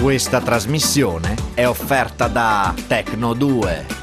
Questa trasmissione è offerta da Tecno2.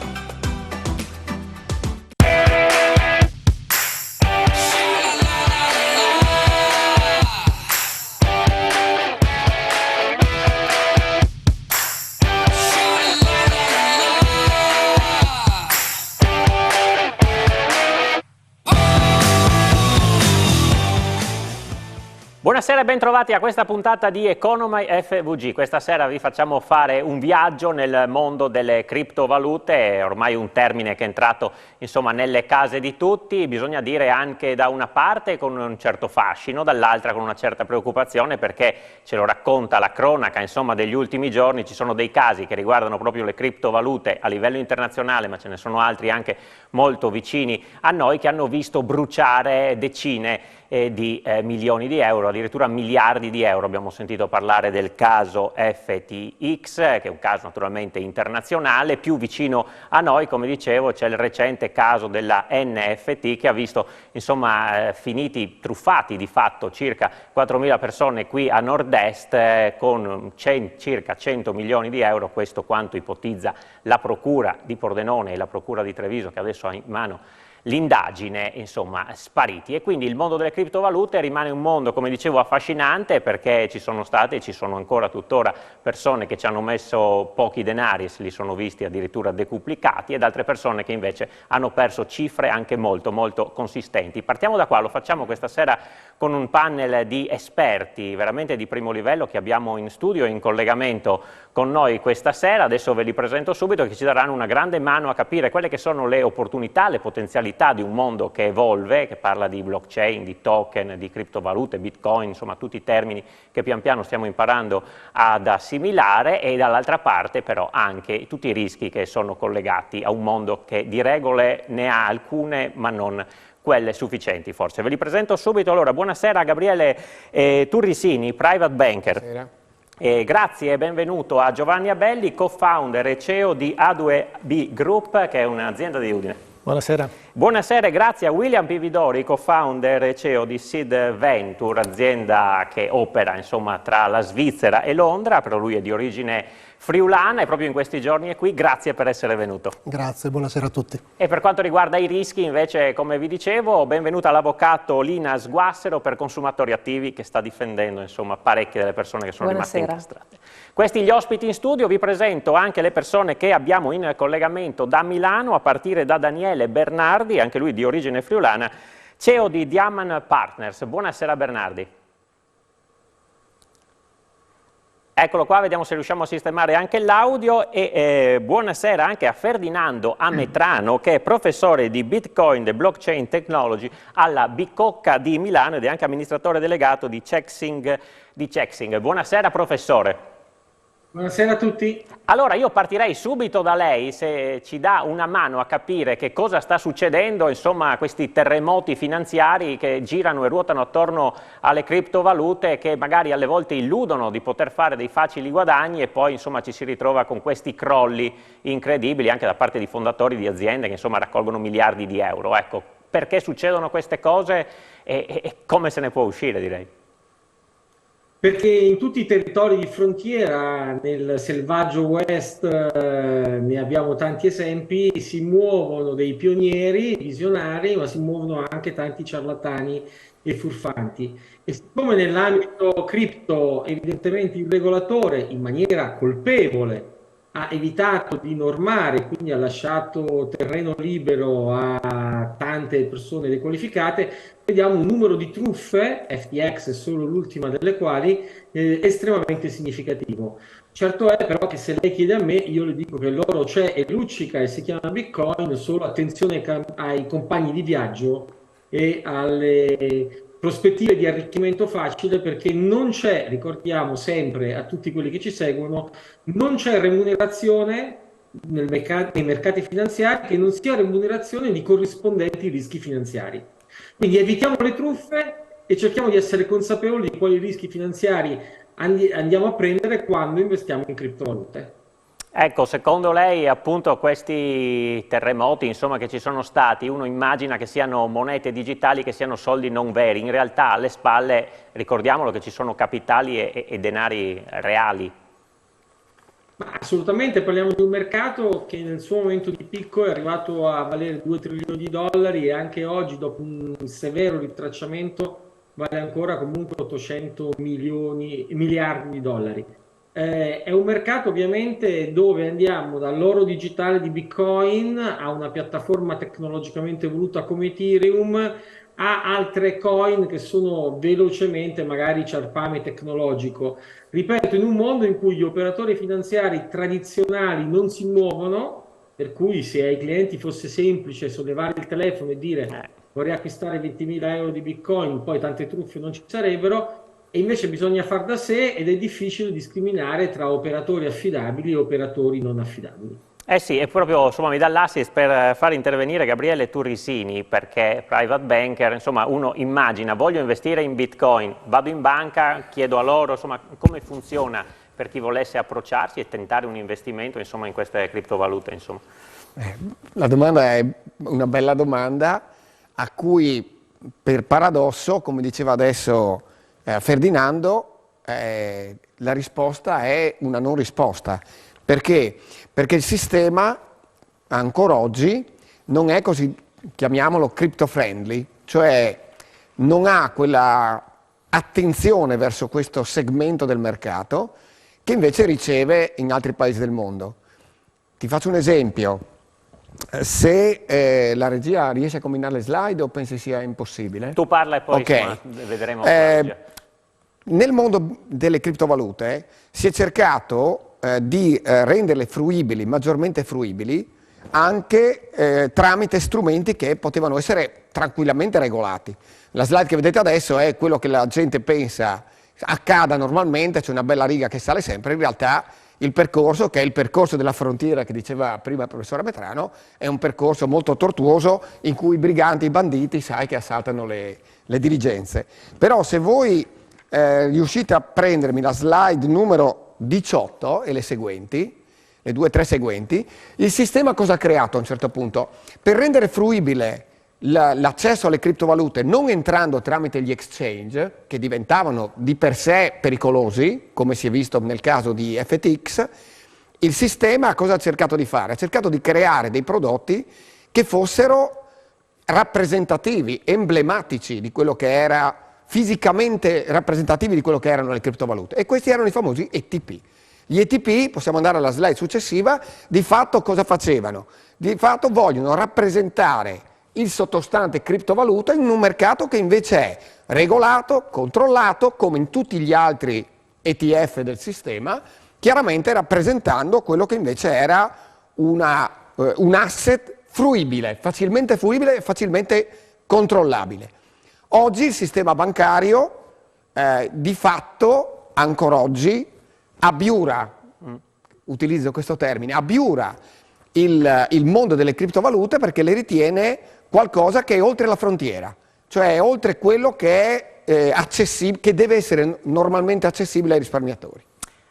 Buonasera e bentrovati a questa puntata di Economy FVG. Questa sera vi facciamo fare un viaggio nel mondo delle criptovalute, è ormai un termine che è entrato insomma nelle case di tutti, bisogna dire anche da una parte con un certo fascino, dall'altra con una certa preoccupazione, perché ce lo racconta la cronaca insomma degli ultimi giorni, ci sono dei casi che riguardano proprio le criptovalute a livello internazionale, ma ce ne sono altri anche molto vicini a noi che hanno visto bruciare decine di milioni di euro, addirittura miliardi di euro. Abbiamo sentito parlare del caso FTX, che è un caso naturalmente internazionale. Più vicino a noi, come dicevo, c'è il recente caso della NFT che ha visto insomma finiti, truffati di fatto circa 4.000 persone qui a nord-est con circa 100 milioni di euro, questo quanto ipotizza la procura di Pordenone e la procura di Treviso che adesso ha in mano l'indagine, insomma, spariti. E quindi il mondo delle criptovalute rimane un mondo, come dicevo, affascinante, perché ci sono state e ci sono ancora tuttora persone che ci hanno messo pochi denari e se li sono visti addirittura decuplicati, ed altre persone che invece hanno perso cifre anche molto molto consistenti. Partiamo da qua, lo facciamo questa sera con un panel di esperti veramente di primo livello che abbiamo in studio e in collegamento con noi questa sera. Adesso ve li presento subito, che ci daranno una grande mano a capire quelle che sono le opportunità, le potenzialità di un mondo che evolve, che parla di blockchain, di token, di criptovalute, bitcoin, insomma tutti i termini che pian piano stiamo imparando ad assimilare, e dall'altra parte però anche tutti i rischi che sono collegati a un mondo che di regole ne ha alcune ma non quelle sufficienti forse. Ve li presento subito. Allora, buonasera a Gabriele Turrisini, private banker. Buonasera. Grazie e benvenuto a Giovanni Abelli, co-founder e CEO di A2B Group, che è un'azienda di Udine. Buonasera. Buonasera e grazie a William Pividori, co-founder e CEO di Seed Venture, azienda che opera insomma tra la Svizzera e Londra, però lui è di origine friulana e proprio in questi giorni è qui. Grazie per essere venuto. Grazie, buonasera a tutti. E per quanto riguarda i rischi invece, come vi dicevo, benvenuta l'avvocato Lina Sguassero per Consumatori Attivi, che sta difendendo insomma parecchie delle persone che sono rimaste incastrate. Questi gli ospiti in studio. Vi presento anche le persone che abbiamo in collegamento da Milano, a partire da Daniele Bernardi, anche lui di origine friulana, CEO di Diamant Partners. Buonasera Bernardi. Eccolo qua, vediamo se riusciamo a sistemare anche l'audio. E buonasera anche a Ferdinando Ametrano, che è professore di Bitcoin e Blockchain Technology alla Bicocca di Milano ed è anche amministratore delegato di Chexing. Buonasera professore. Buonasera a tutti. Allora io partirei subito da lei, se ci dà una mano a capire che cosa sta succedendo, insomma questi terremoti finanziari che girano e ruotano attorno alle criptovalute, che magari alle volte illudono di poter fare dei facili guadagni e poi insomma ci si ritrova con questi crolli incredibili anche da parte di fondatori di aziende che insomma raccolgono miliardi di euro. Ecco, perché succedono queste cose e come se ne può uscire, direi? Perché in tutti i territori di frontiera, nel selvaggio West, ne abbiamo tanti esempi, si muovono dei pionieri, visionari, ma si muovono anche tanti ciarlatani e furfanti. E siccome nell'ambito cripto, evidentemente il regolatore, in maniera colpevole, ha evitato di normare, quindi ha lasciato terreno libero a tante persone dequalificate, vediamo un numero di truffe, FTX è solo l'ultima delle quali, estremamente significativo. Certo è però che se lei chiede a me, io le dico che l'oro c'è e luccica e si chiama Bitcoin, solo attenzione ai compagni di viaggio e alle prospettive di arricchimento facile, perché non c'è, ricordiamo sempre a tutti quelli che ci seguono, non c'è remunerazione nei mercati finanziari che non sia remunerazione di corrispondenti rischi finanziari. Quindi evitiamo le truffe e cerchiamo di essere consapevoli di quali rischi finanziari andiamo a prendere quando investiamo in criptovalute. Ecco, secondo lei appunto questi terremoti insomma che ci sono stati, uno immagina che siano monete digitali, che siano soldi non veri, in realtà alle spalle ricordiamolo che ci sono capitali e denari reali. Ma assolutamente parliamo di un mercato che nel suo momento di picco è arrivato a valere 2 trilioni di dollari e anche oggi, dopo un severo ritracciamento, vale ancora comunque 800 miliardi di dollari. È un mercato ovviamente dove andiamo dall'oro digitale di Bitcoin a una piattaforma tecnologicamente evoluta come Ethereum a altre coin che sono velocemente magari ciarpame tecnologico. Ripeto, in un mondo in cui gli operatori finanziari tradizionali non si muovono, per cui se ai clienti fosse semplice sollevare il telefono e dire vorrei acquistare 20.000 euro di Bitcoin, poi tante truffe non ci sarebbero, e invece bisogna far da sé ed è difficile discriminare tra operatori affidabili e operatori non affidabili. Eh sì, e proprio insomma, mi dà l'assist per far intervenire Gabriele Turrisini, perché private banker, insomma, uno immagina, voglio investire in Bitcoin, vado in banca, chiedo a loro, insomma, come funziona per chi volesse approcciarsi e tentare un investimento, insomma, in queste criptovalute, insomma. La domanda è una bella domanda a cui, per paradosso, come diceva adesso Ferdinando, la risposta è una non risposta. Perché? Perché il sistema ancora oggi non è così, chiamiamolo crypto friendly, cioè non ha quella attenzione verso questo segmento del mercato che invece riceve in altri paesi del mondo. Ti faccio un esempio: se la regia riesce a combinare le slide o pensi sia impossibile? Tu parla e poi okay. Insomma, vedremo. Nel mondo delle criptovalute si è cercato di renderle fruibili, maggiormente fruibili, anche tramite strumenti che potevano essere tranquillamente regolati. La slide che vedete adesso è quello che la gente pensa accada normalmente, c'è una bella riga che sale sempre, in realtà il percorso, che è il percorso della frontiera che diceva prima il professore Metrano, è un percorso molto tortuoso in cui i briganti, i banditi, sai che assaltano le diligenze. Però se voi riuscite a prendermi la slide numero 18 e le seguenti, le 2-3 seguenti, il sistema cosa ha creato a un certo punto? Per rendere fruibile l'accesso alle criptovalute non entrando tramite gli exchange, che diventavano di per sé pericolosi, come si è visto nel caso di FTX, il sistema cosa ha cercato di fare? Ha cercato di creare dei prodotti che fossero rappresentativi, emblematici di quello che era, fisicamente rappresentativi di quello che erano le criptovalute, e questi erano i famosi ETP. Gli ETP, possiamo andare alla slide successiva, di fatto cosa facevano? Di fatto vogliono rappresentare il sottostante criptovaluta in un mercato che invece è regolato, controllato, come in tutti gli altri ETF del sistema, chiaramente rappresentando quello che invece era un asset fruibile e facilmente controllabile. Oggi il sistema bancario di fatto, ancora oggi, abiura, utilizzo questo termine, abiura il mondo delle criptovalute perché le ritiene qualcosa che è oltre la frontiera, cioè oltre quello che è accessibile, che deve essere normalmente accessibile ai risparmiatori.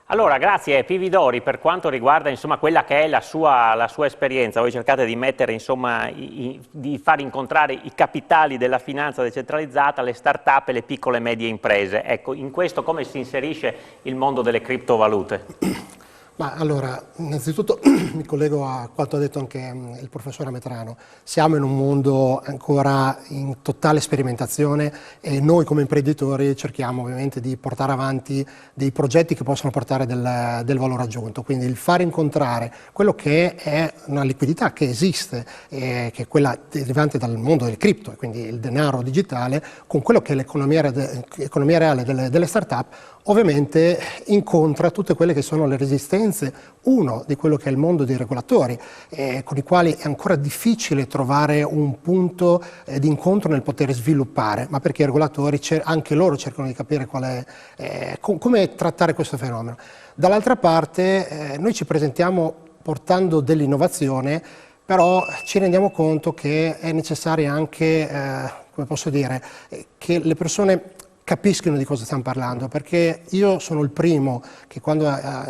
Allora, grazie Pividori per quanto riguarda insomma, quella che è la sua esperienza. Voi cercate di mettere, insomma, di far incontrare i capitali della finanza decentralizzata, le start-up e le piccole e medie imprese. Ecco, in questo come si inserisce il mondo delle criptovalute? Ma allora, innanzitutto mi collego a quanto ha detto anche il professore Metrano. Siamo in un mondo ancora in totale sperimentazione e noi come imprenditori cerchiamo ovviamente di portare avanti dei progetti che possono portare del valore aggiunto. Quindi il far incontrare quello che è una liquidità che esiste, che è quella derivante dal mondo del cripto, e quindi il denaro digitale, con quello che è l'economia reale delle start-up, ovviamente incontra tutte quelle che sono le resistenze, uno di quello che è il mondo dei regolatori, con i quali è ancora difficile trovare un punto di incontro nel poter sviluppare, ma perché i regolatori anche loro cercano di capire come trattare questo fenomeno. Dall'altra parte noi ci presentiamo portando dell'innovazione, però ci rendiamo conto che è necessario anche, come posso dire, che le persone capiscono di cosa stiamo parlando, perché io sono il primo che quando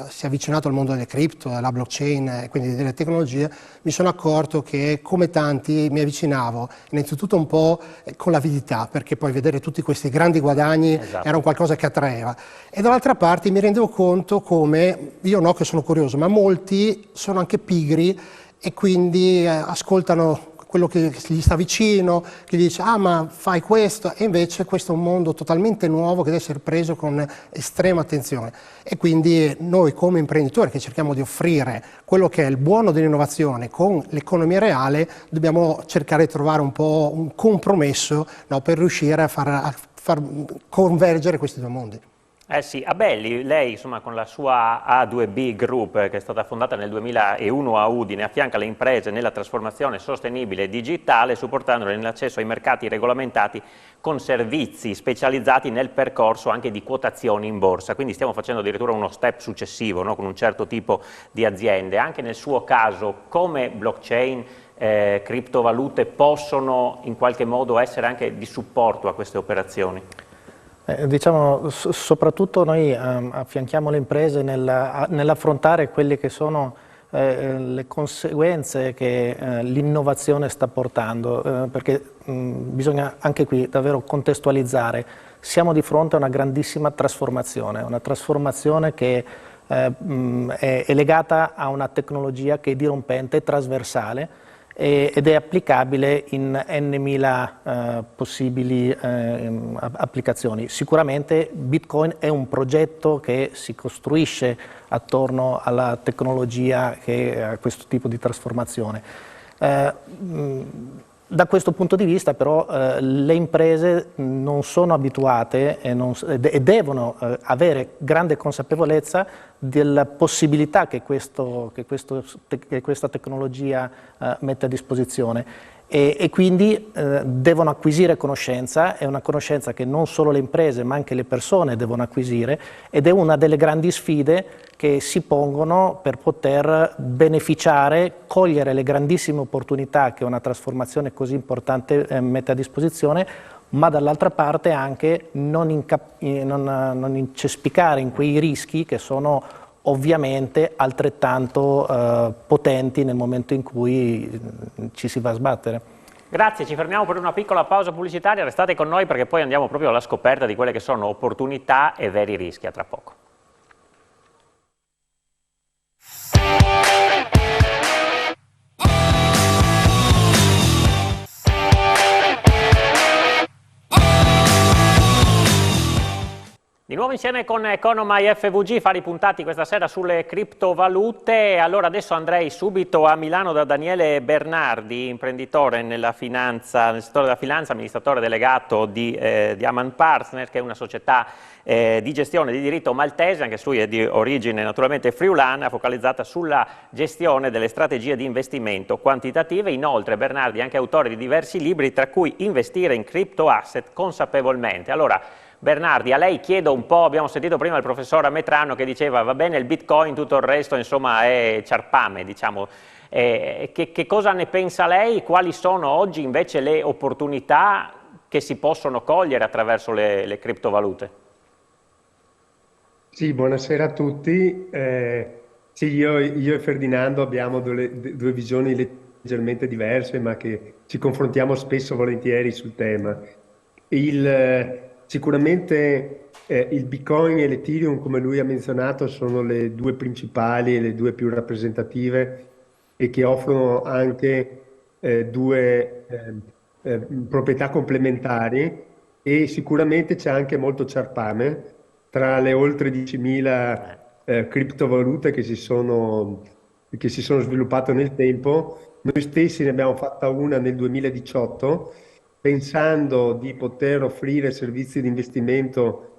si è avvicinato al mondo delle cripto, alla blockchain e quindi delle tecnologie, mi sono accorto che come tanti mi avvicinavo innanzitutto un po' con l'avidità, perché poi vedere tutti questi grandi guadagni era un qualcosa che attraeva, e dall'altra parte mi rendevo conto come, io no che sono curioso, ma molti sono anche pigri e quindi ascoltano quello che gli sta vicino, che gli dice ah ma fai questo, e invece questo è un mondo totalmente nuovo che deve essere preso con estrema attenzione, e quindi noi come imprenditori che cerchiamo di offrire quello che è il buono dell'innovazione con l'economia reale dobbiamo cercare di trovare un po' un compromesso, no, per riuscire a far convergere questi due mondi. Eh sì, Abelli, lei insomma con la sua A2B Group che è stata fondata nel 2001 a Udine affianca le imprese nella trasformazione sostenibile e digitale supportandole nell'accesso ai mercati regolamentati con servizi specializzati nel percorso anche di quotazioni in borsa, quindi stiamo facendo addirittura uno step successivo, no? Con un certo tipo di aziende. Anche nel suo caso come blockchain, criptovalute possono in qualche modo essere anche di supporto a queste operazioni? Diciamo, soprattutto noi affianchiamo le imprese nell'affrontare quelle che sono le conseguenze che l'innovazione sta portando, perché bisogna anche qui davvero contestualizzare. Siamo di fronte a una grandissima trasformazione che è legata a una tecnologia che è dirompente, trasversale, ed è applicabile in n.000 possibili applicazioni. Sicuramente Bitcoin è un progetto che si costruisce attorno alla tecnologia che ha questo tipo di trasformazione. Da questo punto di vista però le imprese non sono abituate e devono avere grande consapevolezza della possibilità che questa tecnologia mette a disposizione e quindi devono acquisire conoscenza, è una conoscenza che non solo le imprese ma anche le persone devono acquisire, ed è una delle grandi sfide che si pongono per poter beneficiare, cogliere le grandissime opportunità che una trasformazione così importante mette a disposizione, ma dall'altra parte anche non incespicare in quei rischi che sono ovviamente altrettanto potenti nel momento in cui ci si va a sbattere. Grazie, ci fermiamo per una piccola pausa pubblicitaria, restate con noi perché poi andiamo proprio alla scoperta di quelle che sono opportunità e veri rischi, a tra poco. Di nuovo insieme con Economai FVG, fari puntati questa sera sulle criptovalute. Allora adesso andrei subito a Milano da Daniele Bernardi, imprenditore nel settore della finanza, amministratore delegato di Diamond Partner, che è una società di gestione di diritto maltese, anche lui è di origine naturalmente friulana, focalizzata sulla gestione delle strategie di investimento quantitative. Inoltre Bernardi è anche autore di diversi libri, tra cui Investire in Crypto Asset consapevolmente. Allora, Bernardi, a lei chiedo un po', abbiamo sentito prima il professor Metrano che diceva va bene il Bitcoin, tutto il resto insomma è ciarpame, diciamo. Che cosa ne pensa lei? Quali sono oggi invece le opportunità che si possono cogliere attraverso le criptovalute? Sì, buonasera a tutti. Sì, io e Ferdinando abbiamo due visioni leggermente diverse, ma che ci confrontiamo spesso e volentieri sul tema. Sicuramente il Bitcoin e l'Ethereum, come lui ha menzionato, sono le due principali e le due più rappresentative e che offrono anche due proprietà complementari, e sicuramente c'è anche molto ciarpame tra le oltre 10.000 criptovalute che si sono sviluppate nel tempo. Noi stessi ne abbiamo fatta una nel 2018, pensando di poter offrire servizi di investimento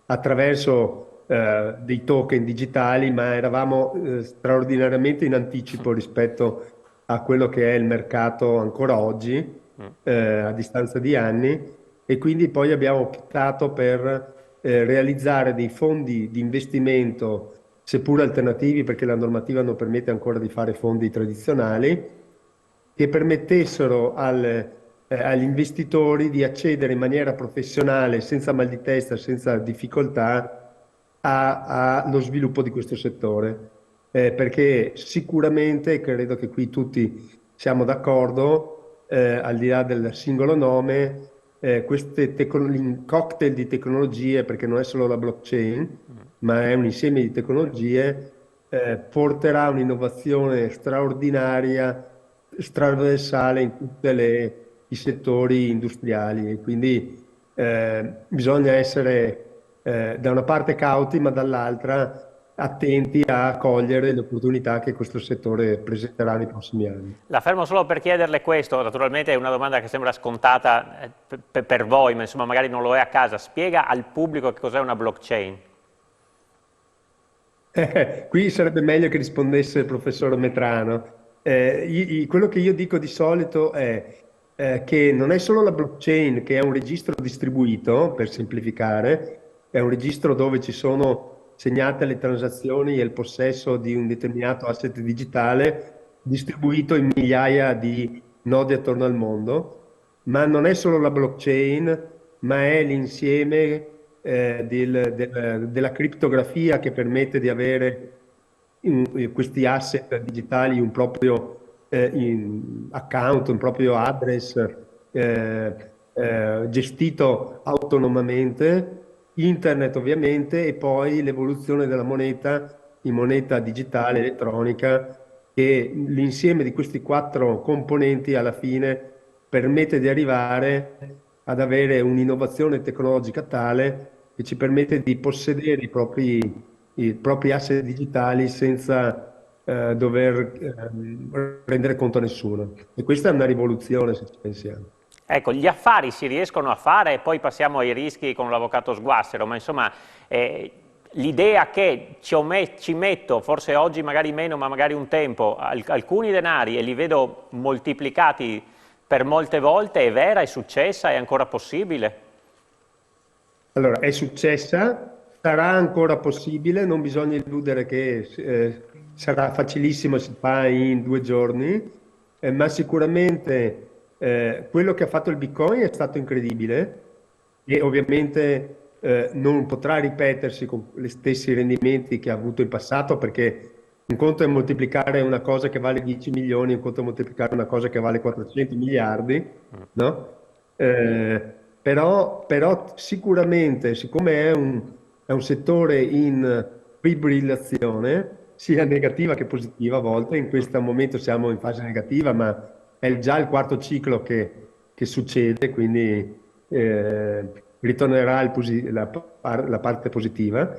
attraverso dei token digitali, ma eravamo straordinariamente in anticipo rispetto a quello che è il mercato ancora oggi, a distanza di anni, e quindi poi abbiamo optato per realizzare dei fondi di investimento, seppur alternativi, perché la normativa non permette ancora di fare fondi tradizionali, che permettessero agli investitori di accedere in maniera professionale, senza mal di testa, senza difficoltà, allo sviluppo di questo settore. Perché sicuramente, credo che qui tutti siamo d'accordo, al di là del singolo nome, il cocktail di tecnologie, perché non è solo la blockchain, ma è un insieme di tecnologie, porterà a un'innovazione straordinaria, trasversale in tutti i settori industriali. E quindi bisogna essere da una parte cauti, ma dall'altra attenti a cogliere le opportunità che questo settore presenterà nei prossimi anni. La fermo solo per chiederle questo, naturalmente è una domanda che sembra scontata per voi, ma insomma magari non lo è a casa. Spiega al pubblico che cos'è una blockchain. Qui sarebbe meglio che rispondesse il professor Metrano. Quello che io dico di solito è che non è solo la blockchain, che è un registro distribuito, per semplificare, è un registro dove ci sono segnate le transazioni e il possesso di un determinato asset digitale distribuito in migliaia di nodi attorno al mondo, ma non è solo la blockchain, ma è l'insieme della criptografia che permette di avere questi asset digitali un proprio account, un proprio address gestito autonomamente, internet ovviamente, e poi l'evoluzione della moneta in moneta digitale elettronica, e l'insieme di questi 4 componenti alla fine permette di arrivare ad avere un'innovazione tecnologica tale che ci permette di possedere i propri asset digitali senza dover rendere conto a nessuno. E questa è una rivoluzione, se ci pensiamo. Ecco, gli affari si riescono a fare, e poi passiamo ai rischi con l'avvocato Sguassero, ma insomma l'idea che ci metto, forse oggi magari meno, ma magari un tempo, alcuni denari e li vedo moltiplicati per molte volte, è vera, è successa, è ancora possibile? Allora, è successa, sarà ancora possibile, non bisogna illudere che sarà facilissimo, si fa in 2 giorni, ma sicuramente quello che ha fatto il Bitcoin è stato incredibile, e ovviamente non potrà ripetersi con gli stessi rendimenti che ha avuto in passato, perché un conto è moltiplicare una cosa che vale 10 milioni, un conto è moltiplicare una cosa che vale 400 miliardi, no? Però sicuramente, siccome è un settore in fibrillazione, sia negativa che positiva a volte, in questo momento siamo in fase negativa, ma è già il 4º ciclo che succede, quindi ritornerà la parte positiva.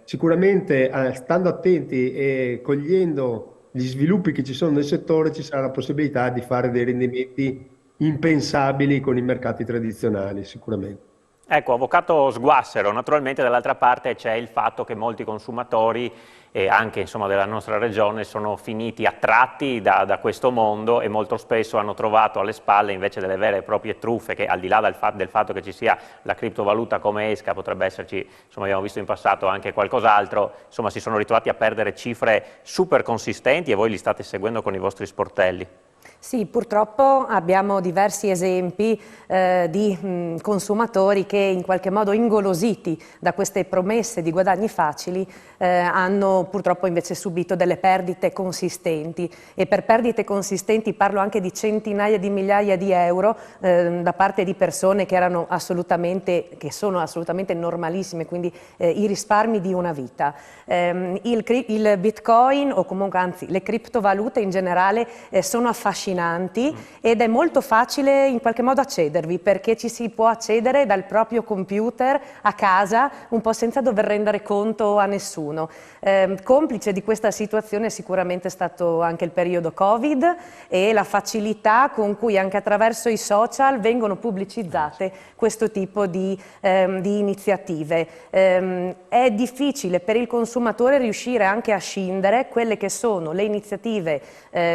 Sicuramente stando attenti e cogliendo gli sviluppi che ci sono nel settore, ci sarà la possibilità di fare dei rendimenti impensabili con i mercati tradizionali, sicuramente. Ecco, avvocato Sguassero, naturalmente dall'altra parte c'è il fatto che molti consumatori, anche insomma, della nostra regione, sono finiti attratti da questo mondo, e molto spesso hanno trovato alle spalle, invece delle vere e proprie truffe, che al di là del fatto che ci sia la criptovaluta come esca, potrebbe esserci, insomma abbiamo visto in passato anche qualcos'altro, insomma si sono ritrovati a perdere cifre super consistenti, e voi li state seguendo con i vostri sportelli. Sì, purtroppo abbiamo diversi esempi di consumatori che in qualche modo, ingolositi da queste promesse di guadagni facili, hanno purtroppo invece subito delle perdite consistenti, e per perdite consistenti parlo anche di centinaia di migliaia di euro da parte di persone che sono assolutamente normalissime, quindi i risparmi di una vita. Il Bitcoin, o comunque anzi le criptovalute in generale, sono affascinanti, ed è molto facile in qualche modo accedervi, perché ci si può accedere dal proprio computer a casa, un po' senza dover rendere conto a nessuno. Complice di questa situazione è sicuramente stato anche il periodo Covid e la facilità con cui anche attraverso i social vengono pubblicizzate questo tipo di iniziative. È difficile per il consumatore riuscire anche a scindere quelle che sono le iniziative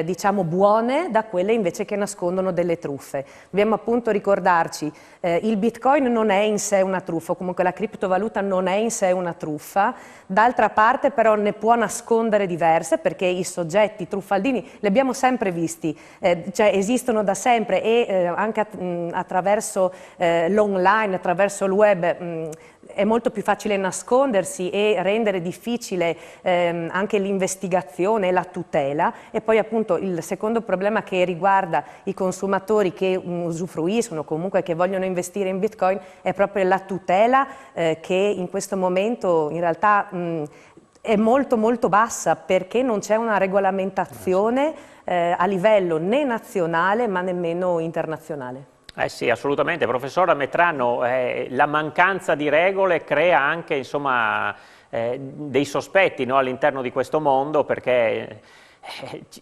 diciamo buone da quelle invece che nascondono delle truffe. Dobbiamo appunto ricordarci, il Bitcoin non è in sé una truffa, comunque la criptovaluta non è in sé una truffa, d'altra parte però ne può nascondere diverse, perché i soggetti truffaldini li abbiamo sempre visti, cioè esistono da sempre e anche attraverso l'online, attraverso il web, è molto più facile nascondersi e rendere difficile anche l'investigazione e la tutela. E poi appunto il secondo problema che riguarda i consumatori che usufruiscono, comunque che vogliono investire in Bitcoin, è proprio la tutela che in questo momento in realtà è molto molto bassa, perché non c'è una regolamentazione a livello né nazionale ma nemmeno internazionale. Sì, assolutamente. Professor Metrano, la mancanza di regole crea anche, insomma, dei sospetti, no, all'interno di questo mondo, perché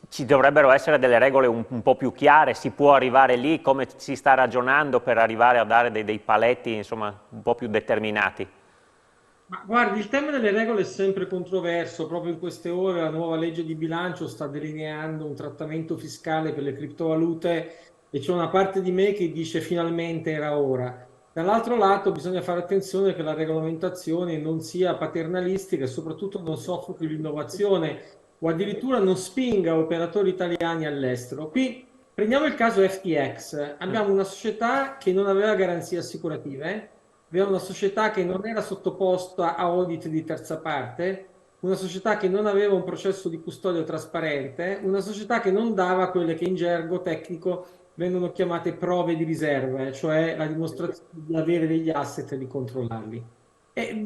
ci dovrebbero essere delle regole un po' più chiare. Si può arrivare lì? Come si sta ragionando per arrivare a dare dei paletti, insomma, un po' più determinati? Ma guardi, il tema delle regole è sempre controverso. Proprio in queste ore la nuova legge di bilancio sta delineando un trattamento fiscale per le criptovalute e c'è una parte di me che dice finalmente era ora. Dall'altro lato bisogna fare attenzione che la regolamentazione non sia paternalistica e soprattutto non soffochi l'innovazione o addirittura non spinga operatori italiani all'estero. Qui prendiamo il caso FTX. Abbiamo una società che non aveva garanzie assicurative, abbiamo una società che non era sottoposta a audit di terza parte, una società che non aveva un processo di custodia trasparente, una società che non dava quelle che in gergo tecnico vengono chiamate prove di riserva, cioè la dimostrazione di avere degli asset e di controllarli. E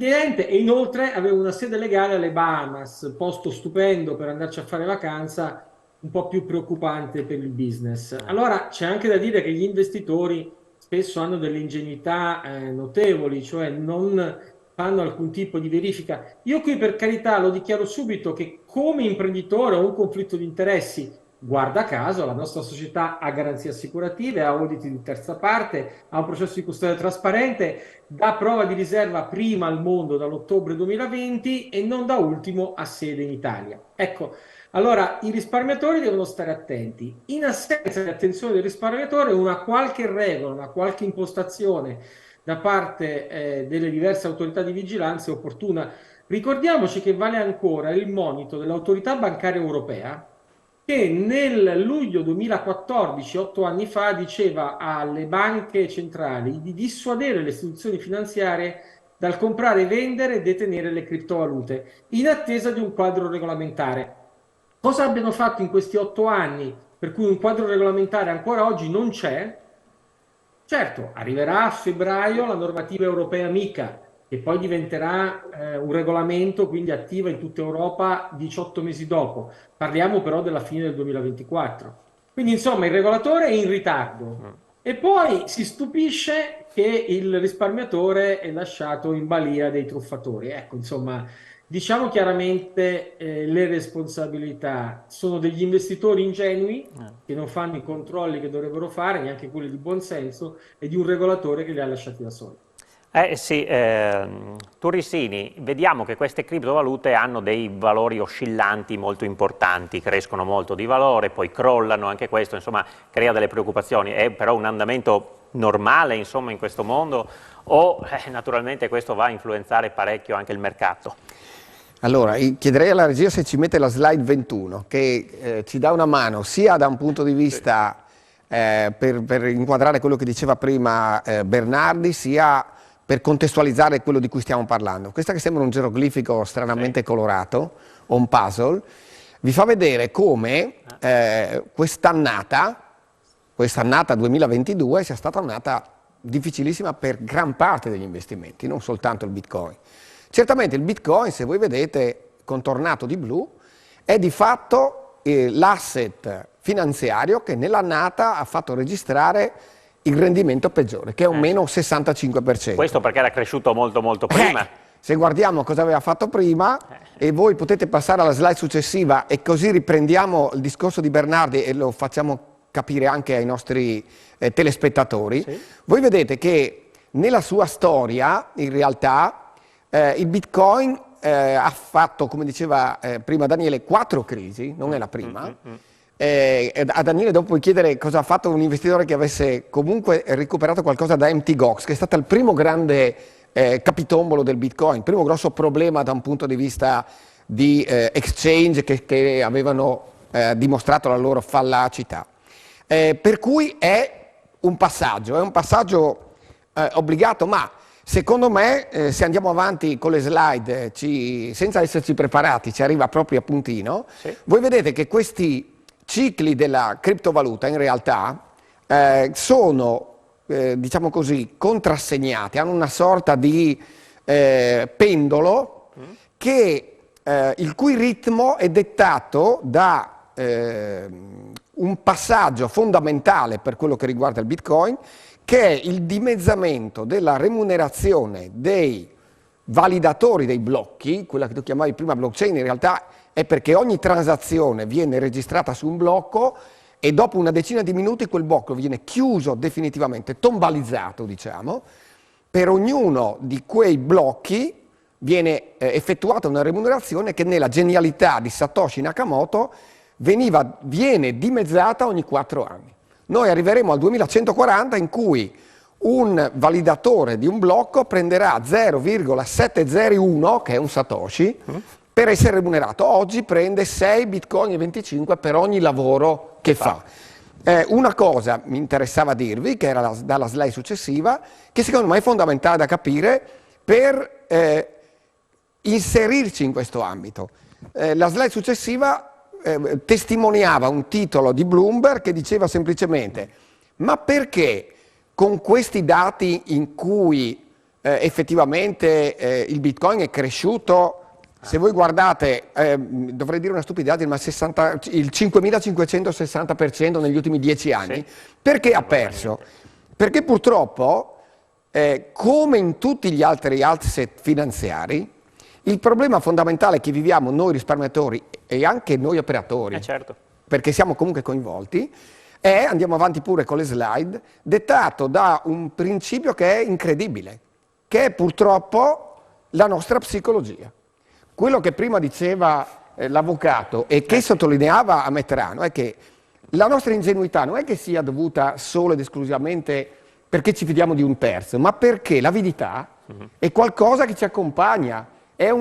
inoltre aveva una sede legale alle Bahamas, posto stupendo per andarci a fare vacanza, un po' più preoccupante per il business. Allora c'è anche da dire che gli investitori spesso hanno delle ingenuità notevoli, cioè non fanno alcun tipo di verifica. Io qui per carità lo dichiaro subito che come imprenditore ho un conflitto di interessi. Guarda caso, la nostra società ha garanzie assicurative, ha auditi di terza parte, ha un processo di custodia trasparente, dà prova di riserva prima al mondo dall'ottobre 2020 e non da ultimo ha sede in Italia. Ecco, allora i risparmiatori devono stare attenti. In assenza di attenzione del risparmiatore, una qualche regola, una qualche impostazione da parte delle diverse autorità di vigilanza è opportuna. Ricordiamoci che vale ancora il monito dell'autorità bancaria europea, che nel luglio 2014, 8 anni fa, diceva alle banche centrali di dissuadere le istituzioni finanziarie dal comprare, vendere e detenere le criptovalute, in attesa di un quadro regolamentare. Cosa abbiano fatto in questi 8 anni, per cui un quadro regolamentare ancora oggi non c'è? Certo, arriverà a febbraio la normativa europea MiCA, che poi diventerà un regolamento, quindi attiva in tutta Europa 18 mesi dopo. Parliamo però della fine del 2024. Quindi insomma il regolatore è in ritardo e poi si stupisce che il risparmiatore è lasciato in balia dei truffatori. Ecco, insomma, diciamo chiaramente le responsabilità sono degli investitori ingenui che non fanno i controlli che dovrebbero fare, neanche quelli di buonsenso, e di un regolatore che li ha lasciati da soli. Sì, Turrisini, vediamo che queste criptovalute hanno dei valori oscillanti molto importanti, crescono molto di valore, poi crollano, anche questo insomma crea delle preoccupazioni. È però un andamento normale insomma in questo mondo o naturalmente questo va a influenzare parecchio anche il mercato? Allora, chiederei alla regia se ci mette la slide 21 che ci dà una mano sia da un punto di vista per inquadrare quello che diceva prima Bernardi, sia per contestualizzare quello di cui stiamo parlando. Questa che sembra un geroglifico stranamente colorato, o un puzzle, vi fa vedere come quest'annata 2022 sia stata un'annata difficilissima per gran parte degli investimenti, non soltanto il Bitcoin. Certamente il Bitcoin, se voi vedete contornato di blu, è di fatto l'asset finanziario che nell'annata ha fatto registrare il rendimento peggiore, che è un meno 65%. Questo perché era cresciuto molto prima. Se guardiamo cosa aveva fatto prima, e voi potete passare alla slide successiva e così riprendiamo il discorso di Bernardi e lo facciamo capire anche ai nostri telespettatori, voi vedete che nella sua storia, in realtà, il Bitcoin ha fatto, come diceva prima Daniele, 4 crisi, non è la prima, A Daniele dopo puoi chiedere cosa ha fatto un investitore che avesse comunque recuperato qualcosa da Mt. Gox, che è stato il primo grande capitombolo del Bitcoin, il primo grosso problema da un punto di vista di exchange che avevano dimostrato la loro fallacità. Per cui è un passaggio obbligato, ma secondo me se andiamo avanti con le slide senza esserci preparati ci arriva proprio a puntino. Sì. Voi vedete che questi cicli della criptovaluta in realtà sono diciamo così contrassegnati, hanno una sorta di pendolo il cui ritmo è dettato da un passaggio fondamentale per quello che riguarda il Bitcoin, che è il dimezzamento della remunerazione dei validatori dei blocchi. Quella che tu chiamavi prima blockchain in realtà è perché ogni transazione viene registrata su un blocco e dopo una decina di minuti quel blocco viene chiuso definitivamente, tombalizzato diciamo. Per ognuno di quei blocchi viene effettuata una remunerazione che nella genialità di Satoshi Nakamoto viene dimezzata ogni 4 anni. Noi arriveremo al 2140 in cui un validatore di un blocco prenderà 0,701, che è un Satoshi, per essere remunerato. Oggi prende 6 Bitcoin e 25 per ogni lavoro che fa. Una cosa mi interessava dirvi, che era dalla slide successiva, che secondo me è fondamentale da capire per inserirci in questo ambito. La slide successiva testimoniava un titolo di Bloomberg che diceva semplicemente: ma perché con questi dati in cui effettivamente il Bitcoin è cresciuto, se voi guardate, dovrei dire una stupidaggine, ma il 5560% negli ultimi 10 anni, sì. Perché ha perso? Perché purtroppo, come in tutti gli altri asset finanziari, il problema fondamentale che viviamo noi risparmiatori e anche noi operatori, certo, perché siamo comunque coinvolti, è, andiamo avanti pure con le slide, dettato da un principio che è incredibile, che è purtroppo la nostra psicologia. Quello che prima diceva l'avvocato e che sottolineava a Metrano è che la nostra ingenuità non è che sia dovuta solo ed esclusivamente perché ci fidiamo di un terzo, ma perché l'avidità è qualcosa che ci accompagna. È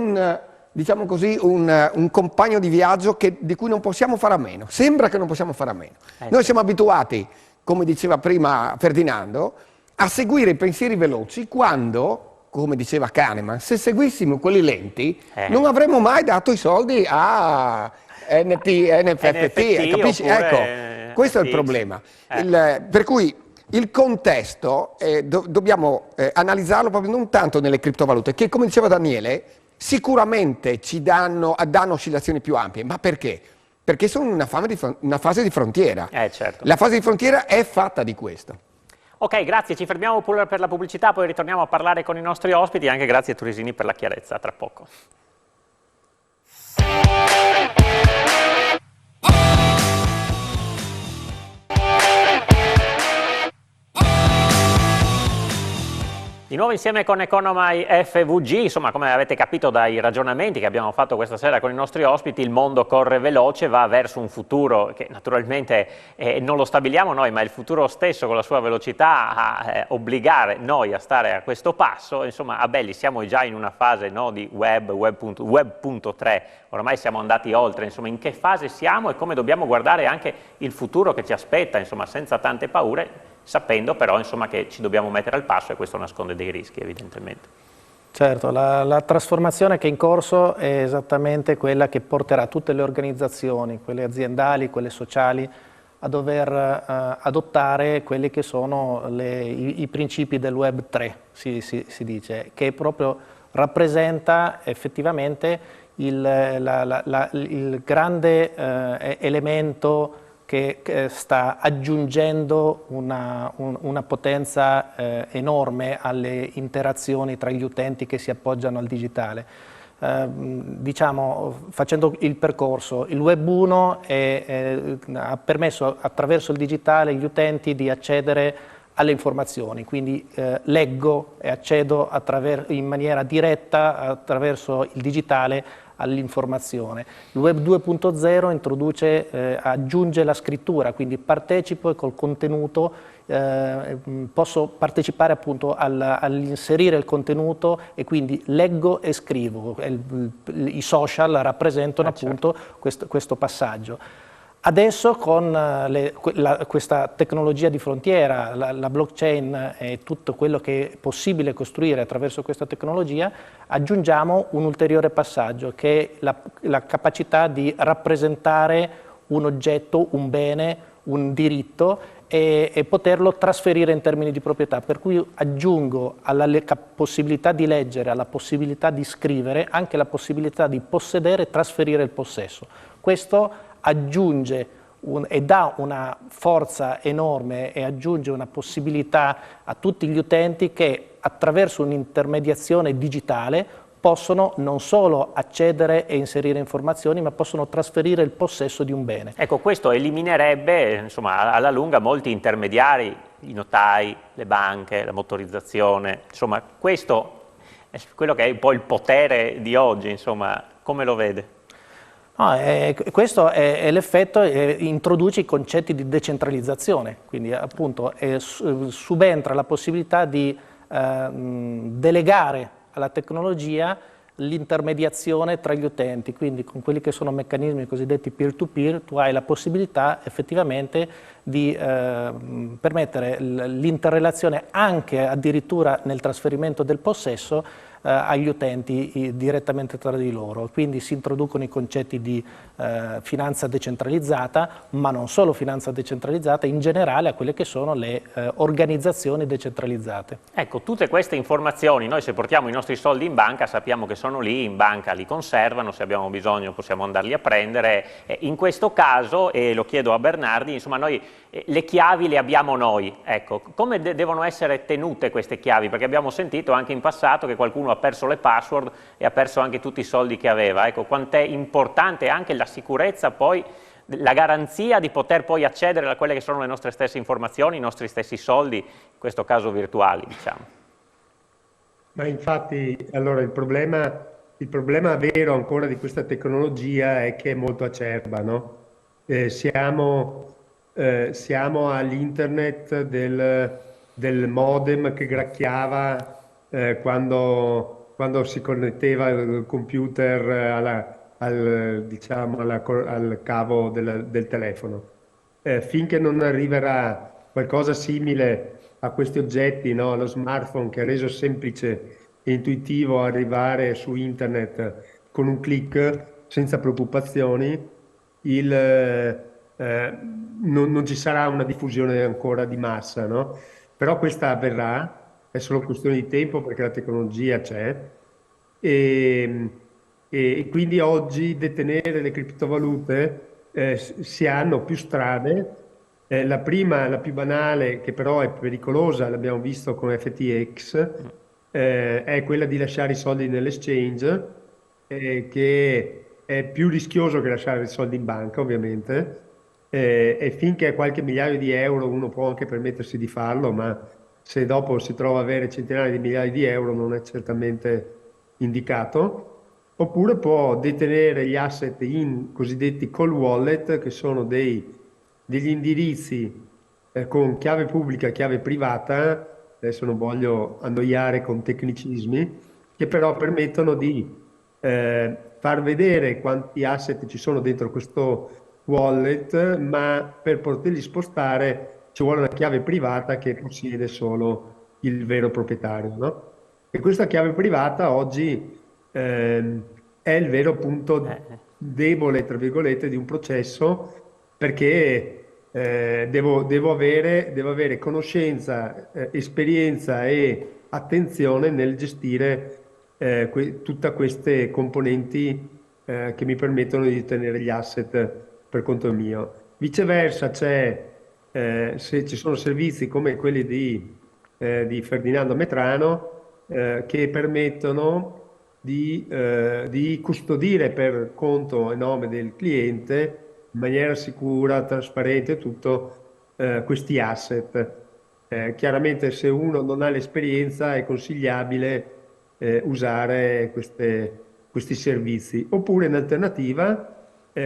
diciamo così, un compagno di viaggio di cui non possiamo fare a meno. Sembra che non possiamo fare a meno. Noi siamo abituati, come diceva prima Ferdinando, a seguire i pensieri veloci quando, come diceva Kahneman, se seguissimo quelli lenti non avremmo mai dato i soldi a NFT, capisci? Ecco, questo è il problema. Per cui il contesto dobbiamo analizzarlo proprio non tanto nelle criptovalute, che come diceva Daniele, sicuramente ci danno oscillazioni più ampie, ma perché? Perché sono in una fase di frontiera. Certo. La fase di frontiera è fatta di questo. Ok, grazie, ci fermiamo pure per la pubblicità, poi ritorniamo a parlare con i nostri ospiti, anche grazie a Turisini per la chiarezza, tra poco. Di nuovo insieme con Economai FVG, insomma come avete capito dai ragionamenti che abbiamo fatto questa sera con i nostri ospiti, il mondo corre veloce, va verso un futuro che naturalmente non lo stabiliamo noi, ma il futuro stesso con la sua velocità a obbligare noi a stare a questo passo. Insomma a Belli siamo già in una fase di web 3, ormai siamo andati oltre, insomma in che fase siamo e come dobbiamo guardare anche il futuro che ci aspetta, insomma senza tante paure, sapendo però insomma che ci dobbiamo mettere al passo e questo nasconde dei rischi evidentemente. Certo, la trasformazione che è in corso è esattamente quella che porterà tutte le organizzazioni, quelle aziendali, quelle sociali, a dover adottare quelli che sono i principi del Web 3, si dice, che proprio rappresenta effettivamente il grande elemento che sta aggiungendo una potenza enorme alle interazioni tra gli utenti che si appoggiano al digitale. Diciamo, facendo il percorso, il Web 1 ha permesso attraverso il digitale agli utenti di accedere alle informazioni, quindi leggo e accedo in maniera diretta attraverso il digitale all'informazione. Il Web 2.0 aggiunge la scrittura, quindi partecipo e col contenuto posso partecipare appunto all'inserire il contenuto e quindi leggo e scrivo. I social rappresentano appunto questo passaggio. Adesso con questa tecnologia di frontiera, la blockchain e tutto quello che è possibile costruire attraverso questa tecnologia, aggiungiamo un ulteriore passaggio che è la capacità di rappresentare un oggetto, un bene, un diritto e poterlo trasferire in termini di proprietà, per cui aggiungo alla possibilità di leggere, alla possibilità di scrivere, anche la possibilità di possedere e trasferire il possesso. Questo aggiunge e dà una forza enorme e aggiunge una possibilità a tutti gli utenti che attraverso un'intermediazione digitale possono non solo accedere e inserire informazioni, ma possono trasferire il possesso di un bene. Ecco, questo eliminerebbe, insomma, alla lunga molti intermediari, i notai, le banche, la motorizzazione, insomma, questo è quello che è un po' il potere di oggi, insomma, come lo vede? No, questo è l'effetto, introduce i concetti di decentralizzazione, quindi appunto subentra la possibilità di delegare alla tecnologia l'intermediazione tra gli utenti, quindi con quelli che sono meccanismi cosiddetti peer-to-peer, tu hai la possibilità effettivamente di permettere l'interrelazione anche addirittura nel trasferimento del possesso agli utenti direttamente tra di loro. Quindi si introducono i concetti di finanza decentralizzata, ma non solo finanza decentralizzata, in generale a quelle che sono le organizzazioni decentralizzate. Ecco, tutte queste informazioni, noi se portiamo i nostri soldi in banca sappiamo che sono lì, in banca li conservano, se abbiamo bisogno possiamo andarli a prendere. In questo caso, e lo chiedo a Bernardi, insomma noi le chiavi le abbiamo noi, ecco, come devono essere tenute queste chiavi? Perché abbiamo sentito anche in passato che qualcuno ha perso le password e ha perso anche tutti i soldi che aveva, ecco, quant'è importante anche la sicurezza poi, la garanzia di poter poi accedere a quelle che sono le nostre stesse informazioni, i nostri stessi soldi, in questo caso virtuali, diciamo. Ma infatti, allora, il problema vero ancora di questa tecnologia è che è molto acerba, no? Siamo all'internet del modem che gracchiava quando si connetteva il computer al cavo del telefono. Finché non arriverà qualcosa simile a questi oggetti, no? Lo smartphone che ha reso semplice e intuitivo arrivare su internet con un click senza preoccupazioni, non ci sarà una diffusione ancora di massa, no? Però questa avverrà, è solo questione di tempo perché la tecnologia c'è e quindi oggi detenere le criptovalute si hanno più strade. La prima, la più banale, che però è pericolosa, l'abbiamo visto con FTX, è quella di lasciare i soldi nell'exchange, che è più rischioso che lasciare i soldi in banca, ovviamente, e finché qualche migliaio di euro uno può anche permettersi di farlo, ma se dopo si trova a avere centinaia di migliaia di euro non è certamente indicato. Oppure può detenere gli asset in cosiddetti cold wallet, che sono degli indirizzi con chiave pubblica e chiave privata, adesso non voglio annoiare con tecnicismi, che però permettono di far vedere quanti asset ci sono dentro questo wallet, ma per poterli spostare ci vuole una chiave privata che possiede solo il vero proprietario, no? E questa chiave privata oggi è il vero punto debole, tra virgolette, di un processo, perché devo avere conoscenza, esperienza e attenzione nel gestire tutte queste componenti che mi permettono di tenere gli asset per conto mio. Viceversa, se ci sono servizi come quelli di Ferdinando Metrano che permettono di custodire per conto e nome del cliente in maniera sicura, trasparente, tutto questi asset. Chiaramente se uno non ha l'esperienza è consigliabile usare questi servizi, oppure in alternativa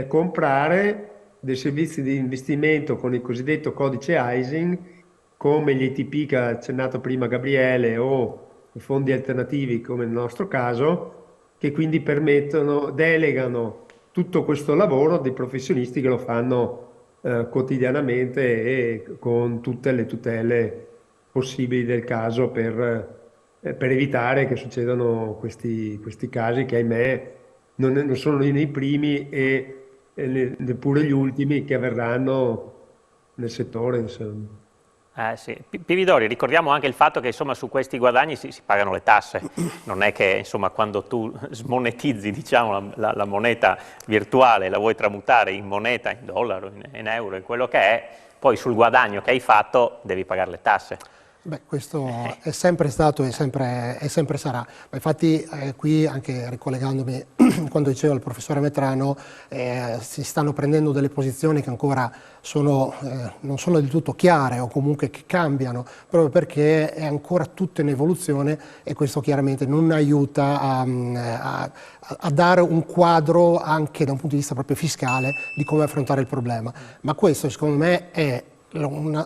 comprare dei servizi di investimento con il cosiddetto codice ISIN, come gli ETP che ha accennato prima Gabriele, o fondi alternativi come nel nostro caso, che quindi delegano tutto questo lavoro a dei professionisti che lo fanno quotidianamente e con tutte le tutele possibili del caso per evitare che succedano questi casi che, ahimè, non sono nei primi e neppure gli ultimi che avverranno nel settore, insomma. Sì. Pividori, ricordiamo anche il fatto che insomma su questi guadagni si pagano le tasse, non è che insomma quando tu smonetizzi, diciamo, la moneta virtuale, la vuoi tramutare in moneta, in dollaro, in euro, in quello che è, poi sul guadagno che hai fatto devi pagare le tasse. Beh, questo è sempre stato e sempre sarà. Ma infatti qui, anche ricollegandomi quando dicevo al professore Metrano, si stanno prendendo delle posizioni che ancora non sono del tutto chiare, o comunque che cambiano, proprio perché è ancora tutto in evoluzione, e questo chiaramente non aiuta a dare un quadro anche da un punto di vista proprio fiscale di come affrontare il problema. Ma questo secondo me è una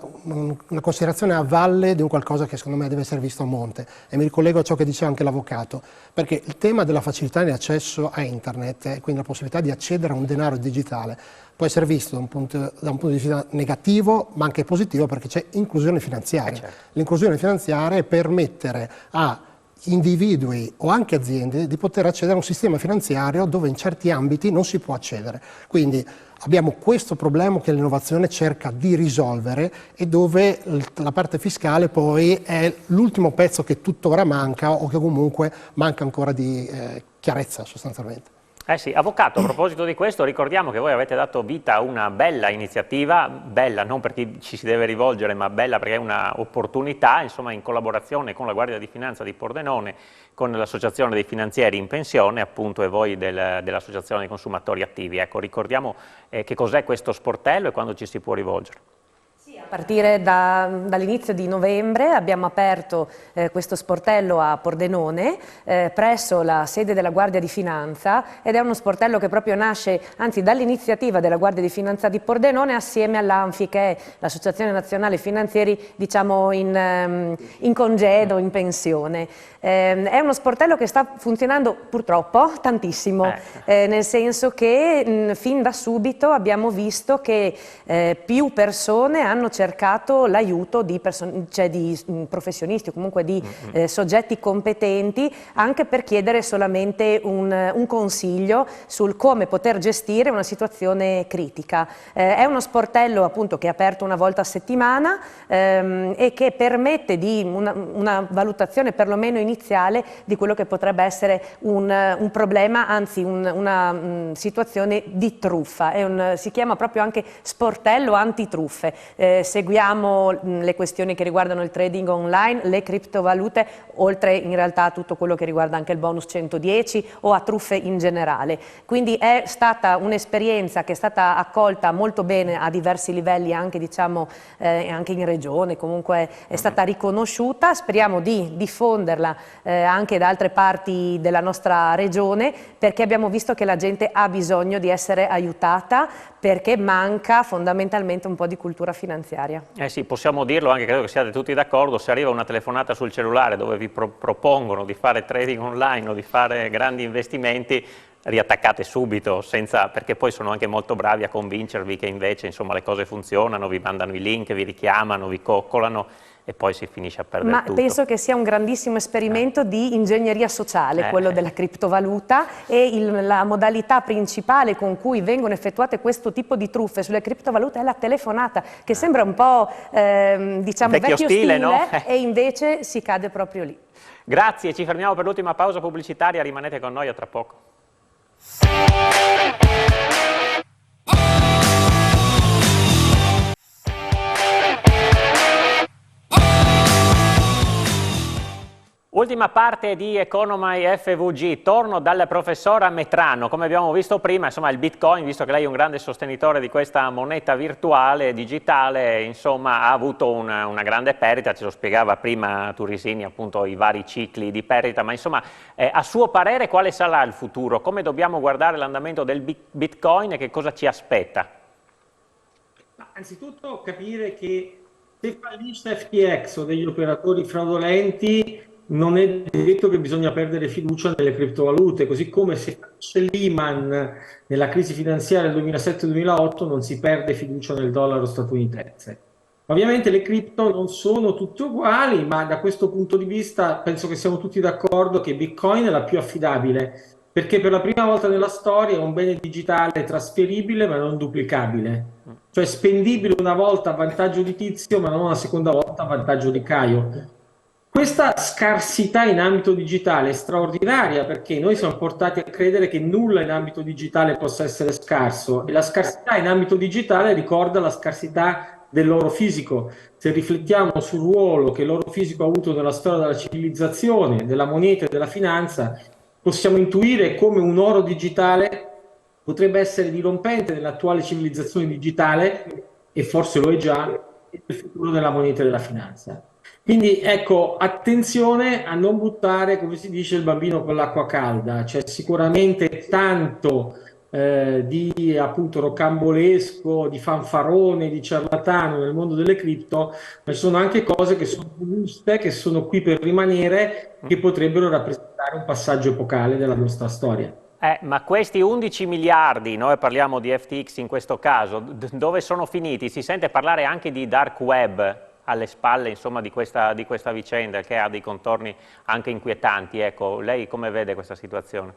considerazione a valle di un qualcosa che secondo me deve essere visto a monte, e mi ricollego a ciò che diceva anche l'avvocato, perché il tema della facilità di accesso a internet, e quindi la possibilità di accedere a un denaro digitale, può essere visto da un punto di vista negativo ma anche positivo, perché c'è inclusione finanziaria. Certo. L'inclusione finanziaria è permettere a individui o anche aziende di poter accedere a un sistema finanziario dove in certi ambiti non si può accedere. Quindi abbiamo questo problema che l'innovazione cerca di risolvere, e dove la parte fiscale poi è l'ultimo pezzo che tuttora manca, o che comunque manca ancora di chiarezza sostanzialmente. Sì, avvocato, a proposito di questo, ricordiamo che voi avete dato vita a una bella iniziativa, bella non perché ci si deve rivolgere, ma bella perché è un'opportunità, insomma, in collaborazione con la Guardia di Finanza di Pordenone, con l'Associazione dei Finanzieri in Pensione, appunto, e voi dell'Associazione dei Consumatori Attivi. Ecco, ricordiamo che cos'è questo sportello e quando ci si può rivolgere. A partire dall'inizio di novembre abbiamo aperto questo sportello a Pordenone presso la sede della Guardia di Finanza, ed è uno sportello che proprio nasce, anzi, dall'iniziativa della Guardia di Finanza di Pordenone assieme all'ANFI, che è l'Associazione Nazionale Finanzieri, diciamo in congedo, in pensione. È uno sportello che sta funzionando purtroppo tantissimo, nel senso che fin da subito abbiamo visto che più persone hanno cercato l'aiuto di professionisti o comunque di soggetti competenti, anche per chiedere solamente un consiglio sul come poter gestire una situazione critica. È uno sportello appunto che è aperto una volta a settimana e che permette di una valutazione perlomeno iniziale di quello che potrebbe essere un problema, anzi una situazione di truffa. Si chiama proprio anche sportello antitruffe. Seguiamo le questioni che riguardano il trading online, le criptovalute, oltre in realtà a tutto quello che riguarda anche il bonus 110 o a truffe in generale. Quindi è stata un'esperienza che è stata accolta molto bene a diversi livelli, anche diciamo anche in regione, comunque è stata riconosciuta. Speriamo di diffonderla anche da altre parti della nostra regione, perché abbiamo visto che la gente ha bisogno di essere aiutata, perché manca fondamentalmente un po' di cultura finanziaria. Sì, possiamo dirlo, anche credo che siate tutti d'accordo, se arriva una telefonata sul cellulare dove vi propongono di fare trading online o di fare grandi investimenti, riattaccate subito, perché poi sono anche molto bravi a convincervi che invece insomma le cose funzionano, vi mandano i link, vi richiamano, vi coccolano, e poi si finisce a perdere tutto. Penso che sia un grandissimo esperimento di ingegneria sociale, quello della criptovaluta, e la modalità principale con cui vengono effettuate questo tipo di truffe sulle criptovalute è la telefonata, che sembra un po' diciamo vecchio stile, no? E invece si cade proprio lì. Grazie, ci fermiamo per l'ultima pausa pubblicitaria, rimanete con noi, a tra poco. Ultima parte di Economy FVG, torno dal professor Metrano. Come abbiamo visto prima, insomma, il Bitcoin, visto che lei è un grande sostenitore di questa moneta virtuale, digitale, insomma, ha avuto una grande perdita, ce lo spiegava prima Turisini, appunto, i vari cicli di perdita, ma insomma, a suo parere quale sarà il futuro? Come dobbiamo guardare l'andamento del Bitcoin e che cosa ci aspetta? Anzitutto capire che se fallisce FTX o degli operatori fraudolenti non è detto che bisogna perdere fiducia nelle criptovalute, così come se fallisce Lehman nella crisi finanziaria del 2007-2008 non si perde fiducia nel dollaro statunitense. Ovviamente le cripto non sono tutte uguali, ma da questo punto di vista penso che siamo tutti d'accordo che Bitcoin è la più affidabile, perché per la prima volta nella storia è un bene digitale trasferibile ma non duplicabile, cioè spendibile una volta a vantaggio di Tizio ma non una seconda volta a vantaggio di Caio. Questa scarsità in ambito digitale è straordinaria perché noi siamo portati a credere che nulla in ambito digitale possa essere scarso, e la scarsità in ambito digitale ricorda la scarsità dell'oro fisico. Se riflettiamo sul ruolo che l'oro fisico ha avuto nella storia della civilizzazione, della moneta e della finanza, possiamo intuire come un oro digitale potrebbe essere dirompente nell'attuale civilizzazione digitale, e forse lo è già, nel futuro della moneta e della finanza. Quindi ecco, attenzione a non buttare, come si dice, il bambino con l'acqua calda. C'è sicuramente tanto di appunto rocambolesco, di fanfarone, di ciarlatano nel mondo delle cripto, ma ci sono anche cose che sono giuste, che sono qui per rimanere, che potrebbero rappresentare un passaggio epocale della nostra storia. Ma questi 11 miliardi, noi parliamo di FTX in questo caso, dove sono finiti? Si sente parlare anche di dark web alle spalle, insomma, di questa vicenda che ha dei contorni anche inquietanti. Ecco, lei come vede questa situazione?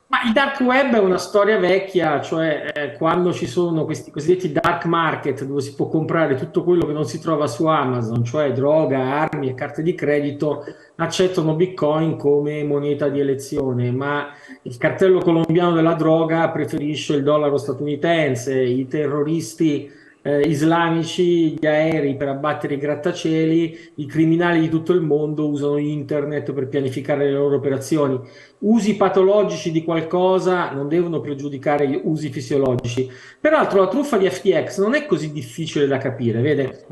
Ma il dark web è una storia vecchia, cioè quando ci sono questi cosiddetti dark market dove si può comprare tutto quello che non si trova su Amazon, cioè droga, armi e carte di credito, accettano Bitcoin come moneta di elezione, ma il cartello colombiano della droga preferisce il dollaro statunitense, i terroristi islamici, gli aerei per abbattere i grattacieli, i criminali di tutto il mondo usano internet per pianificare le loro operazioni. Usi patologici di qualcosa non devono pregiudicare gli usi fisiologici. Peraltro la truffa di FTX non è così difficile da capire, vede?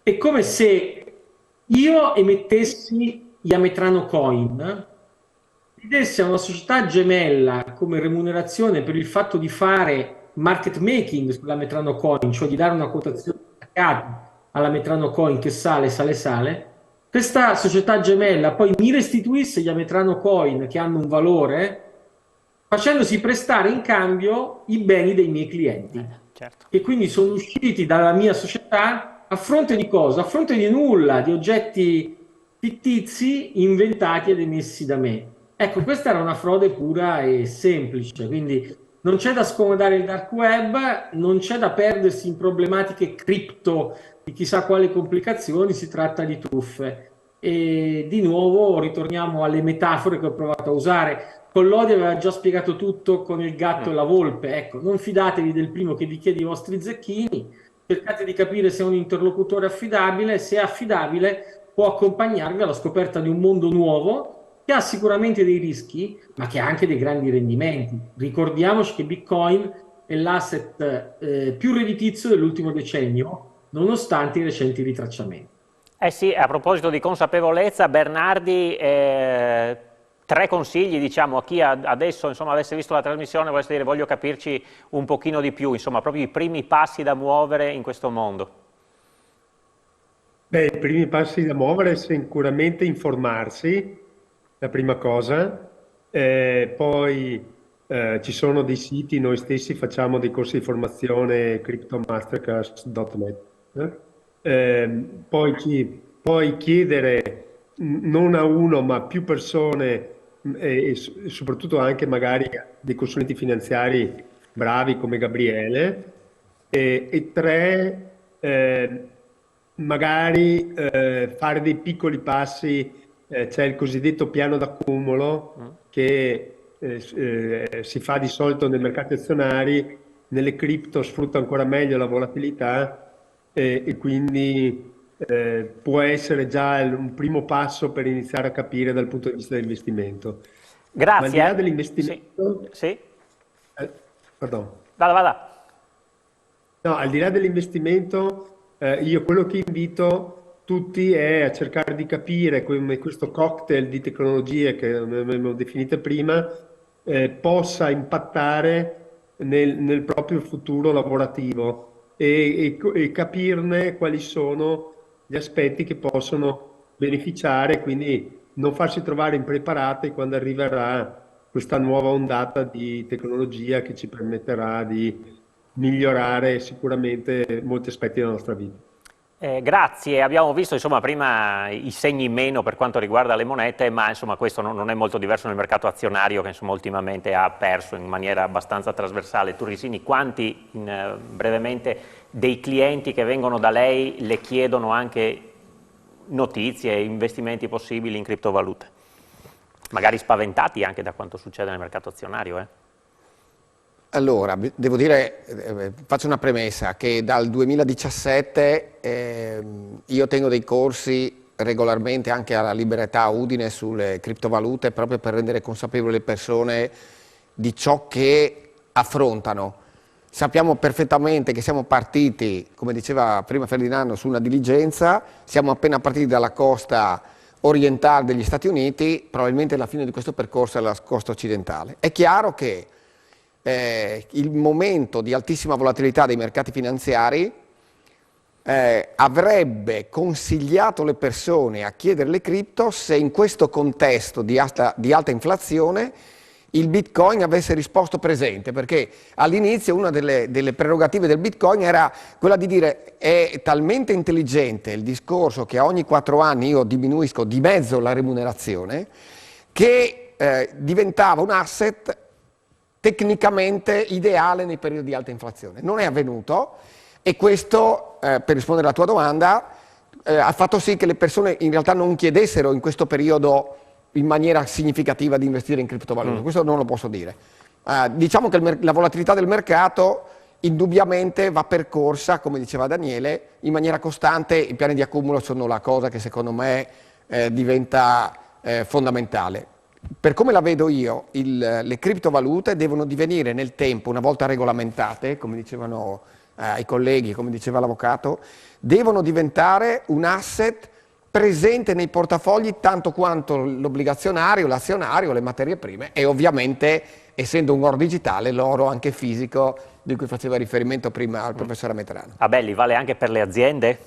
È come se io emettessi Yametrano Coin, gli dessi a una società gemella come remunerazione per il fatto di fare market making sulla Metrano Coin, cioè di dare una quotazione alla Metrano Coin che sale, sale, sale. Questa società gemella poi mi restituisse gli Ametrano Coin che hanno un valore, facendosi prestare in cambio i beni dei miei clienti, certo. che quindi sono usciti dalla mia società a fronte di cosa? A fronte di nulla, di oggetti fittizi inventati ed emessi da me. Ecco, questa era una frode pura e semplice, quindi non c'è da scomodare il dark web, non c'è da perdersi in problematiche cripto di chissà quali complicazioni, si tratta di truffe. E di nuovo ritorniamo alle metafore che ho provato a usare. Collodi aveva già spiegato tutto con il gatto e la volpe. Ecco, non fidatevi del primo che vi chiede i vostri zecchini, cercate di capire se è un interlocutore affidabile, se è affidabile può accompagnarvi alla scoperta di un mondo nuovo, che ha sicuramente dei rischi, ma che ha anche dei grandi rendimenti. Ricordiamoci che Bitcoin è l'asset più redditizio dell'ultimo decennio, nonostante i recenti ritracciamenti. Eh sì, a proposito di consapevolezza, Bernardi, 3 consigli, diciamo, a chi adesso, insomma, avesse visto la trasmissione, volesse dire voglio capirci un pochino di più, insomma, proprio i primi passi da muovere in questo mondo. Beh, i primi passi da muovere è sicuramente informarsi, la prima cosa, poi ci sono dei siti, noi stessi facciamo dei corsi di formazione cryptomasterclass.net, poi chiedere non a uno ma a più persone e soprattutto anche magari dei consulenti finanziari bravi come Gabriele, e 3, magari fare dei piccoli passi. C'è il cosiddetto piano d'accumulo che si fa di solito nei mercati azionari, nelle cripto sfrutta ancora meglio la volatilità e quindi può essere già un primo passo per iniziare a capire dal punto di vista dell'investimento. Grazie. Ma al di là dell'investimento... Sì. Pardon. Vada. No, al di là dell'investimento, io quello che invito tutti è a cercare di capire come questo cocktail di tecnologie che abbiamo definito prima possa impattare nel proprio futuro lavorativo e capirne quali sono gli aspetti che possono beneficiare, quindi non farsi trovare impreparati quando arriverà questa nuova ondata di tecnologia che ci permetterà di migliorare sicuramente molti aspetti della nostra vita. Grazie, abbiamo visto insomma prima i segni in meno per quanto riguarda le monete, ma insomma questo non è molto diverso nel mercato azionario che insomma ultimamente ha perso in maniera abbastanza trasversale. Turrisini, quanti brevemente dei clienti che vengono da lei le chiedono anche notizie, investimenti possibili in criptovalute? Magari spaventati anche da quanto succede nel mercato azionario, Allora, devo dire, faccio una premessa, che dal 2017 io tengo dei corsi regolarmente anche alla Libertà Udine sulle criptovalute proprio per rendere consapevoli le persone di ciò che affrontano. Sappiamo perfettamente che siamo partiti, come diceva prima Ferdinando, su una diligenza, siamo appena partiti dalla costa orientale degli Stati Uniti, probabilmente la fine di questo percorso è la costa occidentale. È chiaro che il momento di altissima volatilità dei mercati finanziari avrebbe consigliato le persone a chiedere le cripto se in questo contesto di alta inflazione il Bitcoin avesse risposto presente, perché all'inizio una delle prerogative del Bitcoin era quella di dire è talmente intelligente il discorso che a ogni 4 anni io diminuisco di mezzo la remunerazione che diventava un asset tecnicamente ideale nei periodi di alta inflazione. Non è avvenuto e questo, per rispondere alla tua domanda, ha fatto sì che le persone in realtà non chiedessero in questo periodo in maniera significativa di investire in criptovalute. Questo non lo posso dire. Diciamo che la volatilità del mercato indubbiamente va percorsa, come diceva Daniele, in maniera costante. I piani di accumulo sono la cosa che secondo me diventa fondamentale. Per come la vedo io, le criptovalute devono divenire nel tempo, una volta regolamentate, come dicevano i colleghi, come diceva l'avvocato, devono diventare un asset presente nei portafogli tanto quanto l'obbligazionario, l'azionario, le materie prime e ovviamente, essendo un oro digitale, l'oro anche fisico di cui faceva riferimento prima il professore Metrano. Belli, vale anche per le aziende?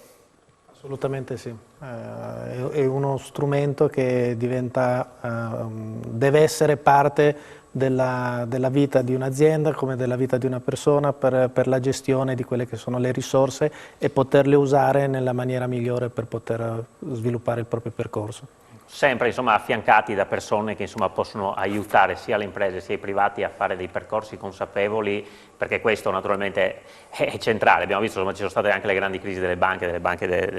Assolutamente sì, è uno strumento che deve essere parte della vita di un'azienda come della vita di una persona per la gestione di quelle che sono le risorse e poterle usare nella maniera migliore per poter sviluppare il proprio percorso. Sempre insomma, affiancati da persone che insomma, possono aiutare sia le imprese sia i privati a fare dei percorsi consapevoli, perché questo naturalmente è centrale. Abbiamo visto insomma, ci sono state anche le grandi crisi delle banche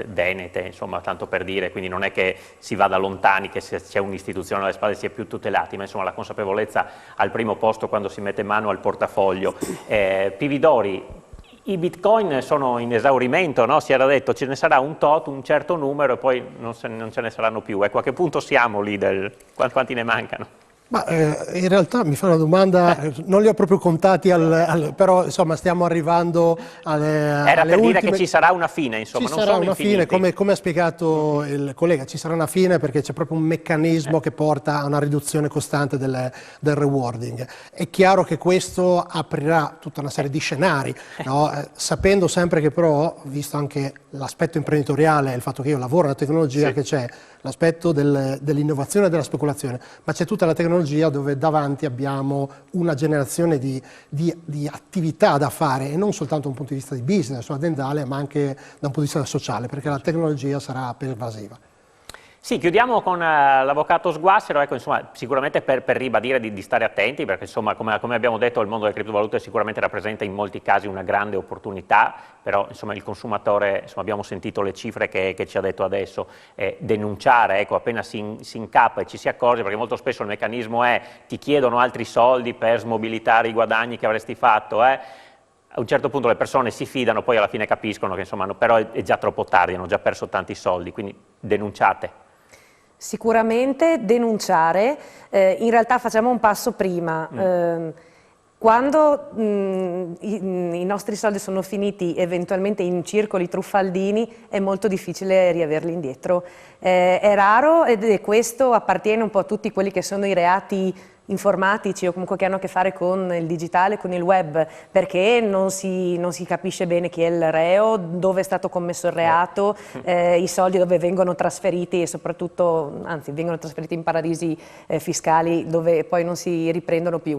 venete, insomma, tanto per dire, quindi non è che si vada lontani, che se c'è un'istituzione alle spalle si è più tutelati, ma insomma la consapevolezza al primo posto quando si mette mano al portafoglio. Pividori, i bitcoin sono in esaurimento, no? Si era detto ce ne sarà un tot, un certo numero e poi non ce ne saranno più. Ecco, a che punto siamo lì? Quanti ne mancano? Ma in realtà mi fa una domanda, non li ho proprio contati, però insomma stiamo arrivando alle Era per ultime... dire che ci sarà una fine, insomma, ci non sarà sono una infiniti. fine, come ha spiegato il collega, ci sarà una fine perché c'è proprio un meccanismo che porta a una riduzione costante del rewarding. È chiaro che questo aprirà tutta una serie di scenari, no? Sapendo sempre che però, visto anche l'aspetto imprenditoriale, il fatto che io lavoro nella tecnologia, che c'è l'aspetto dell'innovazione e della speculazione, ma c'è tutta la tecnologia dove davanti abbiamo una generazione di attività da fare e non soltanto da un punto di vista di business o aziendale, ma anche da un punto di vista sociale, perché la tecnologia sarà pervasiva. Sì, chiudiamo con l'avvocato Sguassero, ecco, insomma, sicuramente per ribadire di stare attenti, perché insomma, come abbiamo detto, il mondo delle criptovalute sicuramente rappresenta in molti casi una grande opportunità, però insomma, il consumatore, insomma, abbiamo sentito le cifre che ci ha detto adesso, denunciare, ecco, appena si incappa e ci si accorge, perché molto spesso il meccanismo è ti chiedono altri soldi per smobilitare i guadagni che avresti fatto, a un certo punto le persone si fidano, poi alla fine capiscono che insomma, però è già troppo tardi, hanno già perso tanti soldi, quindi denunciate. Sicuramente denunciare, in realtà facciamo un passo prima. Quando i nostri soldi sono finiti eventualmente in circoli truffaldini è molto difficile riaverli indietro. È raro ed questo appartiene un po' a tutti quelli che sono i reati informatici o comunque che hanno a che fare con il digitale, con il web, perché non si capisce bene chi è il reo, dove è stato commesso il reato, i soldi dove vengono trasferiti e soprattutto, anzi, vengono trasferiti in paradisi fiscali dove poi non si riprendono più.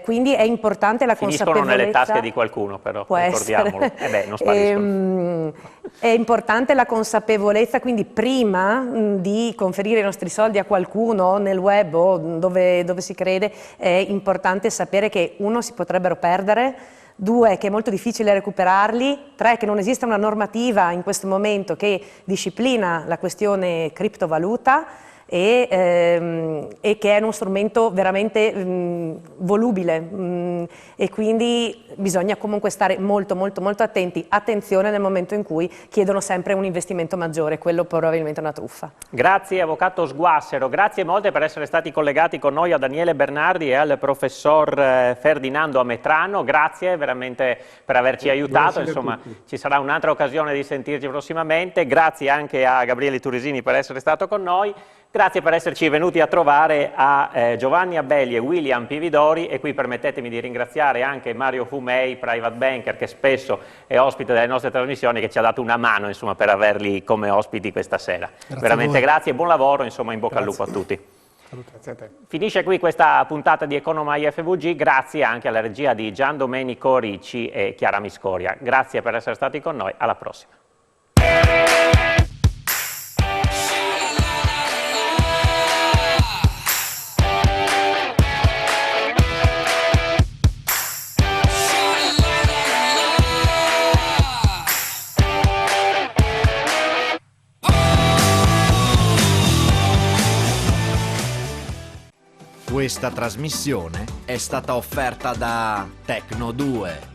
Quindi è importante la consapevolezza. Finiscono nelle tasche di qualcuno, però, ricordiamolo. Non spariscono. È importante la consapevolezza, quindi prima di conferire i nostri soldi a qualcuno nel web o dove si crede, è importante sapere che uno, si potrebbero perdere, due, che è molto difficile recuperarli, tre, che non esiste una normativa in questo momento che disciplina la questione criptovaluta e che è uno strumento veramente volubile e quindi bisogna comunque stare molto attenti, attenzione nel momento in cui chiedono sempre un investimento maggiore, quello probabilmente è una truffa. Grazie Avvocato Sguassero, grazie molte per essere stati collegati con noi a Daniele Bernardi e al professor Ferdinando Ametrano, grazie veramente per averci aiutato, insomma ci sarà un'altra occasione di sentirci prossimamente, grazie anche a Gabriele Turisini per essere stato con noi. Grazie per esserci venuti a trovare a Giovanni Abelli e William Pividori e qui permettetemi di ringraziare anche Mario Fumei, private banker, che spesso è ospite delle nostre trasmissioni, che ci ha dato una mano insomma, per averli come ospiti questa sera. Veramente grazie e buon lavoro, insomma in bocca al lupo a tutti. Grazie a te. Finisce qui questa puntata di Economai FVG, grazie anche alla regia di Gian Domenico Ricci e Chiara Miscoria. Grazie per essere stati con noi, alla prossima. Questa trasmissione è stata offerta da Tecno 2.